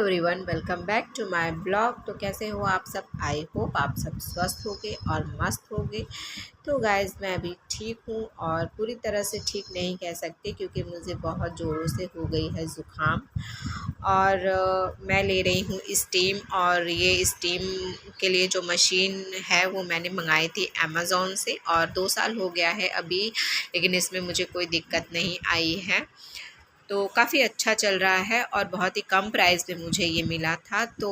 Everyone, welcome back to my blog. तो कैसे हो आप सब? आई होप आप सब स्वस्थ होगे और मस्त होगे। तो गाइज़, मैं अभी ठीक हूँ और पूरी तरह से ठीक नहीं कह सकती क्योंकि मुझे बहुत ज़ोरों से हो गई है ज़ुकाम। और मैं ले रही हूँ स्टीम, और ये स्टीम के लिए जो मशीन है वो मैंने मंगाई थी अमेज़ोन से, और 2 साल हो गया है अभी, लेकिन इसमें मुझे कोई दिक्कत नहीं आई है। तो काफ़ी अच्छा चल रहा है और बहुत ही कम प्राइस में मुझे ये मिला था। तो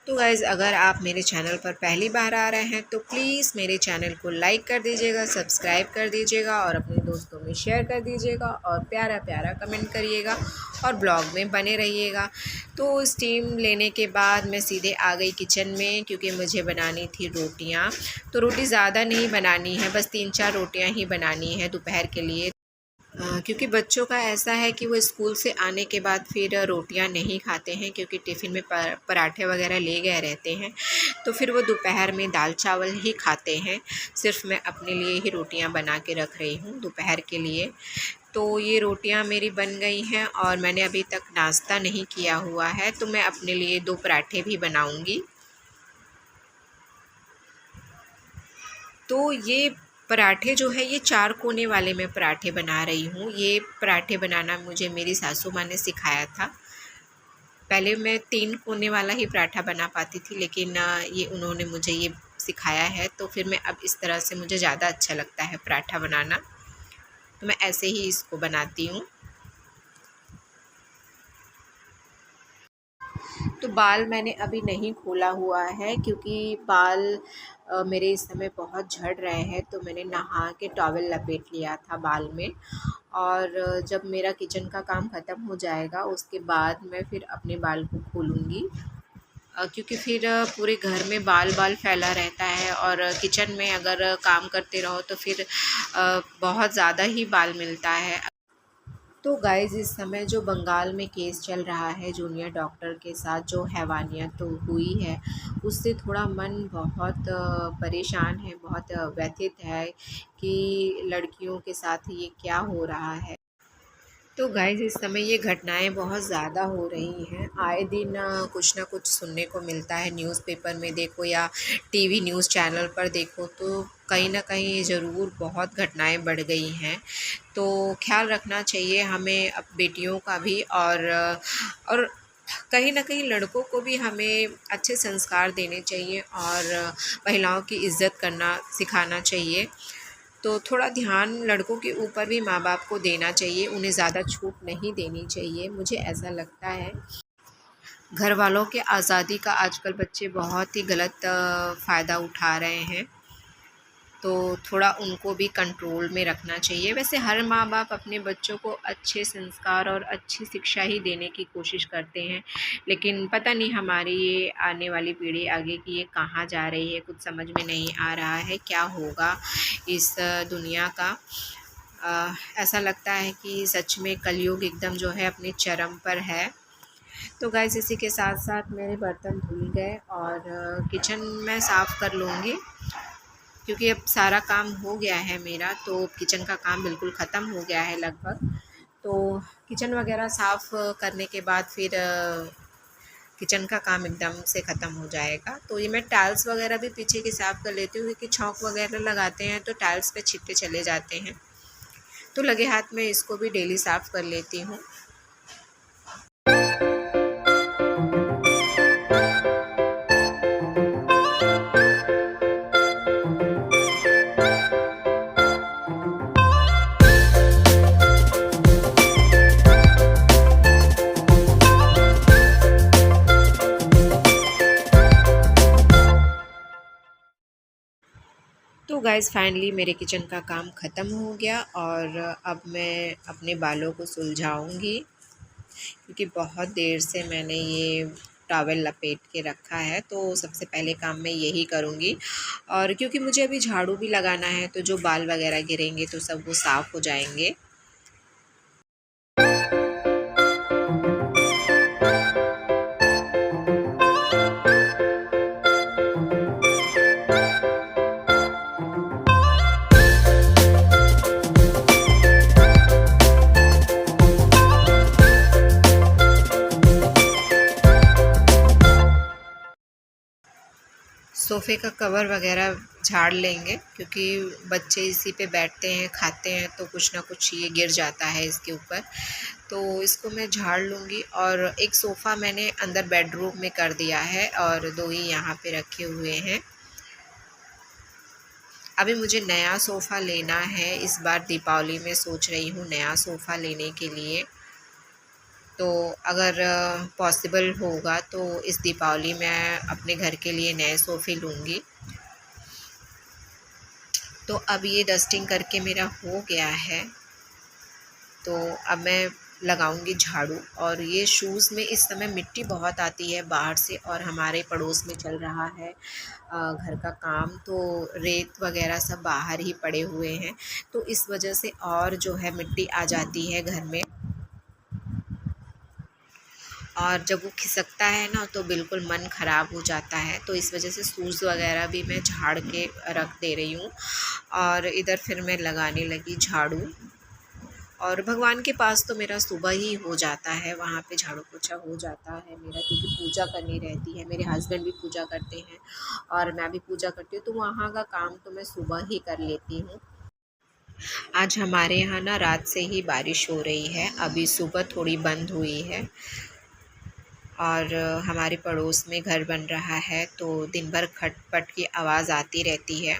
गाइज़, अगर आप मेरे चैनल पर पहली बार आ रहे हैं तो प्लीज़ मेरे चैनल को लाइक कर दीजिएगा, सब्सक्राइब कर दीजिएगा और अपने दोस्तों में शेयर कर दीजिएगा और प्यारा प्यारा कमेंट करिएगा और ब्लॉग में बने रहिएगा। तो स्टीम लेने के बाद मैं सीधे आ गई किचन में क्योंकि मुझे बनानी थी रोटियाँ। तो रोटी ज़्यादा नहीं बनानी है, बस 3-4 रोटियाँ ही बनानी है दोपहर के लिए। क्योंकि बच्चों का ऐसा है कि वो स्कूल से आने के बाद फिर रोटियां नहीं खाते हैं, क्योंकि टिफ़िन में पराठे वगैरह ले गए रहते हैं। तो फिर वो दोपहर में दाल चावल ही खाते हैं। सिर्फ मैं अपने लिए ही रोटियां बना के रख रही हूँ दोपहर के लिए। तो ये रोटियां मेरी बन गई हैं और मैंने अभी तक नाश्ता नहीं किया हुआ है, तो मैं अपने लिए 2 पराठे भी बनाऊँगी। तो ये पराठे जो है, ये 4 कोने वाले मैं पराठे बना रही हूँ। ये पराठे बनाना मुझे मेरी सासू माँ ने सिखाया था। पहले मैं 3 कोने वाला ही पराठा बना पाती थी, लेकिन ये उन्होंने मुझे ये सिखाया है, तो फिर मैं अब इस तरह से मुझे ज़्यादा अच्छा लगता है पराठा बनाना। तो मैं ऐसे ही इसको बनाती हूँ। तो बाल मैंने अभी नहीं खोला हुआ है क्योंकि बाल मेरे इस समय बहुत झड़ रहे हैं, तो मैंने नहा के टॉवल लपेट लिया था बाल में। और जब मेरा किचन का काम ख़त्म हो जाएगा उसके बाद मैं फिर अपने बाल को खोलूँगी, क्योंकि फिर पूरे घर में बाल बाल फैला रहता है और किचन में अगर काम करते रहो तो फिर बहुत ज़्यादा ही बाल मिलता है। तो गाइज़, इस समय जो बंगाल में केस चल रहा है जूनियर डॉक्टर के साथ, जो हैवानियत तो हुई है, उससे थोड़ा मन बहुत परेशान है, बहुत व्यथित है कि लड़कियों के साथ ये क्या हो रहा है। तो गाइज़, इस समय ये घटनाएं बहुत ज़्यादा हो रही हैं। आए दिन कुछ ना कुछ सुनने को मिलता है, न्यूज़पेपर में देखो या टीवी न्यूज़ चैनल पर देखो, तो कहीं ना कहीं ज़रूर बहुत घटनाएं बढ़ गई हैं। तो ख्याल रखना चाहिए हमें अब बेटियों का भी, और कहीं ना कहीं लड़कों को भी हमें अच्छे संस्कार देने चाहिए और महिलाओं की इज़्ज़त करना सिखाना चाहिए। तो थोड़ा ध्यान लड़कों के ऊपर भी माँ बाप को देना चाहिए, उन्हें ज़्यादा छूट नहीं देनी चाहिए, मुझे ऐसा लगता है। घर वालों के आज़ादी का आजकल बच्चे बहुत ही गलत फ़ायदा उठा रहे हैं, तो थोड़ा उनको भी कंट्रोल में रखना चाहिए। वैसे हर माँ बाप अपने बच्चों को अच्छे संस्कार और अच्छी शिक्षा ही देने की कोशिश करते हैं, लेकिन पता नहीं हमारी ये आने वाली पीढ़ी आगे की ये कहाँ जा रही है, कुछ समझ में नहीं आ रहा है क्या होगा इस दुनिया का। ऐसा लगता है कि सच में कलयुग एकदम जो है अपने चरम पर है। तो गाइस, इसी के साथ साथ मेरे बर्तन धुल गए और किचन मैं साफ़ कर लूँगी क्योंकि अब सारा काम हो गया है मेरा। तो किचन का काम बिल्कुल ख़त्म हो गया है लगभग। तो किचन वगैरह साफ़ करने के बाद फिर किचन का काम एकदम से ख़त्म हो जाएगा। तो ये मैं टाइल्स वगैरह भी पीछे की साफ़ कर लेती हूँ क्योंकि छौंक वगैरह लगाते हैं तो टाइल्स पे छिट्टे चले जाते हैं। तो लगे हाथ में इसको भी डेली साफ़ कर लेती हूँ। तो गाइज़, फाइनली मेरे किचन का काम ख़त्म हो गया और अब मैं अपने बालों को सुलझाऊँगी क्योंकि बहुत देर से मैंने ये टॉवल लपेट के रखा है। तो सबसे पहले काम मैं यही करूँगी, और क्योंकि मुझे अभी झाड़ू भी लगाना है तो जो बाल वगैरह गिरेंगे तो सब वो साफ़ हो जाएंगे। सोफ़े का कवर वगैरह झाड़ लेंगे, क्योंकि बच्चे इसी पे बैठते हैं, खाते हैं, तो कुछ ना कुछ ये गिर जाता है इसके ऊपर। तो इसको मैं झाड़ लूँगी। और एक सोफ़ा मैंने अंदर बेडरूम में कर दिया है और 2 ही यहाँ पे रखे हुए हैं। अभी मुझे नया सोफ़ा लेना है, इस बार दीपावली में सोच रही हूँ नया सोफ़ा लेने के लिए। तो अगर पॉसिबल होगा तो इस दीपावली मैं अपने घर के लिए नए सोफ़े लूँगी। तो अब ये डस्टिंग करके मेरा हो गया है, तो अब मैं लगाऊंगी झाड़ू। और ये शूज़ में इस समय मिट्टी बहुत आती है बाहर से, और हमारे पड़ोस में चल रहा है घर का काम, तो रेत वगैरह सब बाहर ही पड़े हुए हैं, तो इस वजह से और जो है मिट्टी आ जाती है घर में। और जब वो खिसकता है ना तो बिल्कुल मन ख़राब हो जाता है, तो इस वजह से शूज़ वगैरह भी मैं झाड़ के रख दे रही हूँ। और इधर फिर मैं लगाने लगी झाड़ू। और भगवान के पास तो मेरा सुबह ही हो जाता है, वहाँ पे झाड़ू पोछा हो जाता है मेरा, क्योंकि पूजा करनी रहती है। मेरे हस्बैंड भी पूजा करते हैं और मैं भी पूजा करती हूँ, तो वहाँ का काम तो मैं सुबह ही कर लेती हूँ। आज हमारे यहाँ ना रात से ही बारिश हो रही है, अभी सुबह थोड़ी बंद हुई है। और हमारे पड़ोस में घर बन रहा है, तो दिन भर खटपट की आवाज़ आती रहती है।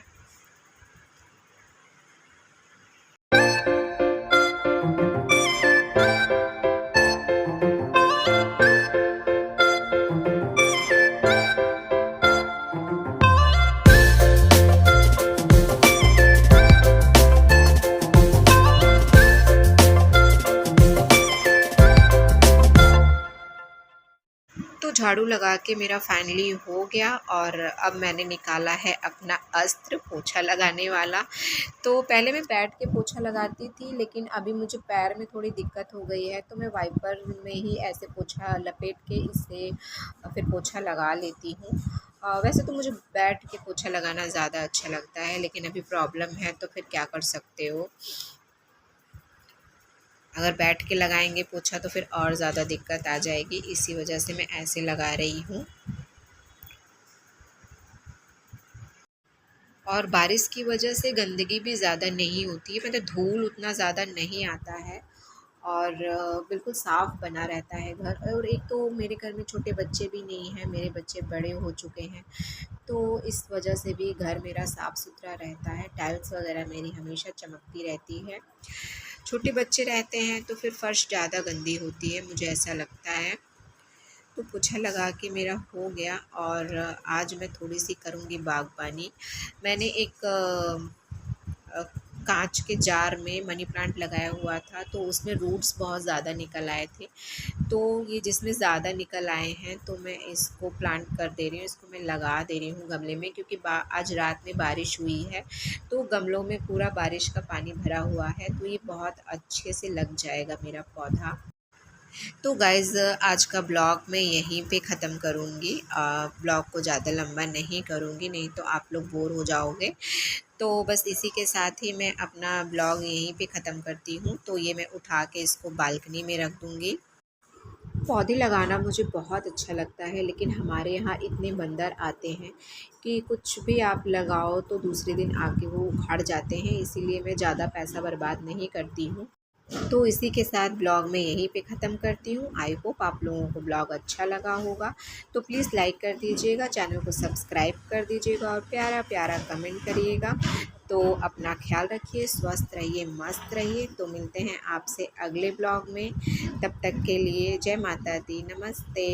तो झाड़ू लगा के मेरा फाइनली हो गया, और अब मैंने निकाला है अपना अस्त्र पोछा लगाने वाला। तो पहले मैं बैठ के पोछा लगाती थी, लेकिन अभी मुझे पैर में थोड़ी दिक्कत हो गई है, तो मैं वाइपर में ही ऐसे पोछा लपेट के इससे फिर पोछा लगा लेती हूँ। वैसे तो मुझे बैठ के पोछा लगाना ज़्यादा अच्छा लगता है, लेकिन अभी प्रॉब्लम है तो फिर क्या कर सकते हो। अगर बैठ के लगाएंगे पोछा तो फिर और ज़्यादा दिक्कत आ जाएगी, इसी वजह से मैं ऐसे लगा रही हूँ। और बारिश की वजह से गंदगी भी ज़्यादा नहीं होती है, मतलब धूल उतना ज़्यादा नहीं आता है, और बिल्कुल साफ़ बना रहता है घर। और एक तो मेरे घर में छोटे बच्चे भी नहीं हैं, मेरे बच्चे बड़े हो चुके हैं, तो इस वजह से भी घर मेरा साफ़ सुथरा रहता है। टाइल्स वगैरह मेरी हमेशा चमकती रहती है। छोटे बच्चे रहते हैं तो फिर फ़र्श ज़्यादा गंदी होती है, मुझे ऐसा लगता है। तो पोछा लगा के मेरा हो गया, और आज मैं थोड़ी-सी करूँगी बागबानी। मैंने एक कांच के जार में मनी प्लांट लगाया हुआ था, तो उसमें रूट्स बहुत ज़्यादा निकल आए थे। तो ये जिसमें ज़्यादा निकल आए हैं तो मैं इसको प्लांट कर दे रही हूँ, इसको मैं लगा दे रही हूँ गमले में, क्योंकि आज रात में बारिश हुई है, तो गमलों में पूरा बारिश का पानी भरा हुआ है, तो ये बहुत अच्छे से लग जाएगा मेरा पौधा। तो गाइज़ आज का ब्लॉग मैं यहीं पे ख़त्म करूँगी। ब्लॉग को ज़्यादा लंबा नहीं करूँगी, नहीं तो आप लोग बोर हो जाओगे। तो बस इसी के साथ ही मैं अपना ब्लॉग यहीं पे ख़त्म करती हूँ। तो ये मैं उठा के इसको बालकनी में रख दूँगी। पौधे लगाना मुझे बहुत अच्छा लगता है, लेकिन हमारे यहाँ इतने बंदर आते हैं कि कुछ भी आप लगाओ तो दूसरे दिन आके वो उखाड़ जाते हैं, इसीलिए मैं ज़्यादा पैसा बर्बाद नहीं करती हूँ। तो इसी के साथ ब्लॉग मैं यहीं पे ख़त्म करती हूँ। आई होप आप लोगों को ब्लॉग अच्छा लगा होगा, तो प्लीज़ लाइक कर दीजिएगा, चैनल को सब्सक्राइब कर दीजिएगा, और प्यारा प्यारा कमेंट करिएगा। तो अपना ख्याल रखिए, स्वस्थ रहिए, मस्त रहिए। तो मिलते हैं आपसे अगले ब्लॉग में, तब तक के लिए जय माता दी, नमस्ते।